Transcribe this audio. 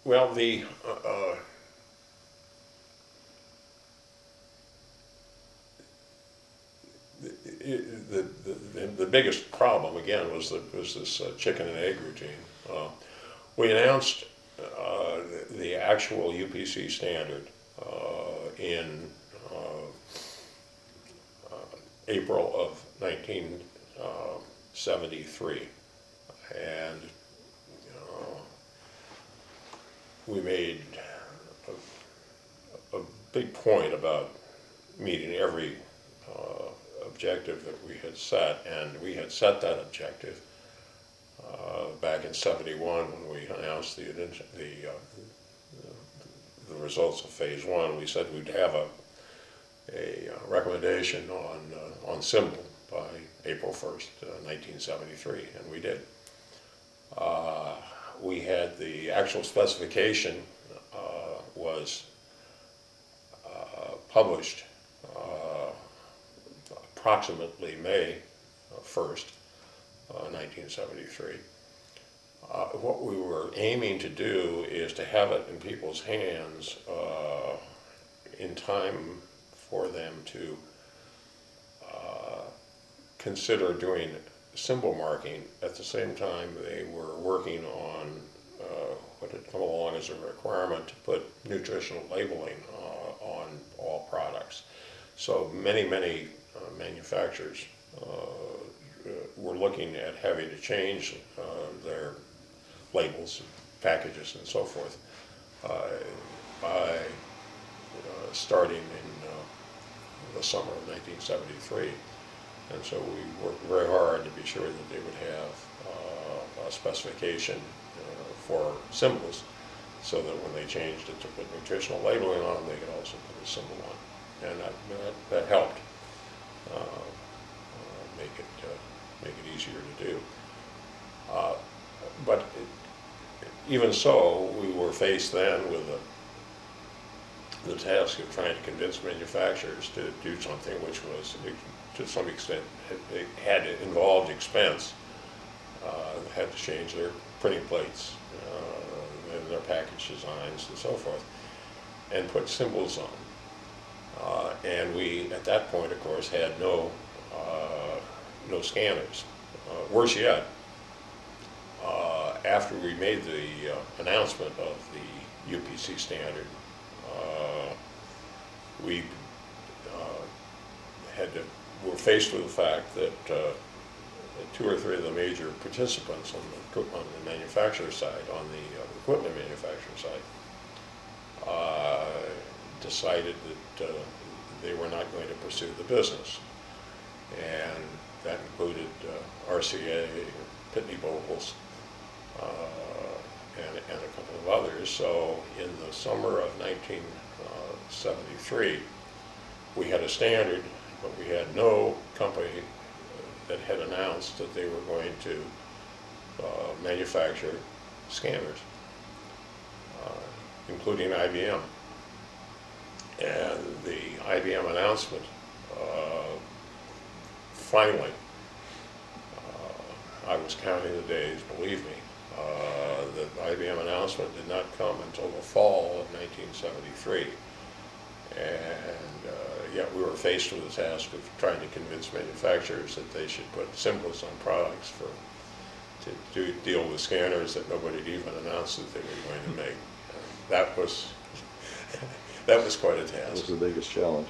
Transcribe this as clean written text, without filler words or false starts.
Well, the biggest problem again was this chicken and egg routine. We announced the actual UPC standard in April of 1973, and we made a big point about meeting every objective that we had set, and we had set that objective back in '71 when we announced the results of phase one. We said we'd have a recommendation on symbol by April 1st, 1973, and we did. We had the actual specification was published approximately May 1st, 1973. What we were aiming to do is to have it in people's hands in time for them to consider doing symbol marking at the same time they were working on what had come along as a requirement to put nutritional labeling on all products. So many manufacturers were looking at having to change their labels, packages, and so forth by starting in the summer of 1973. And so we worked very hard to be sure that they would have a specification for symbols, so that when they changed it to put nutritional labeling on them, they could also put a symbol on. And that helped make it easier to do. But even so, we were faced then with the task of trying to convince manufacturers to do something which was, to some extent, it had involved expense. They had to change their printing plates and their package designs and so forth, and put symbols on. And we, at that point, of course, had no scanners. Worse yet, after we made the announcement of the UPC standard, we were faced with the fact that two or three of the major participants on the manufacturer side, on the equipment manufacturer side, decided that they were not going to pursue the business. And that included RCA, Pitney Bowes, and a couple of others. So in the summer of 1973, we had a standard, but we had no company that had announced that they were going to manufacture scanners, including IBM. And the IBM announcement, finally, I was counting the days, believe me, the IBM announcement did not come until the fall of 1973. And yet we were faced with the task of trying to convince manufacturers that they should put symbols on products to deal with scanners that nobody had even announced that they were going to make. That was quite a task. That was the biggest challenge.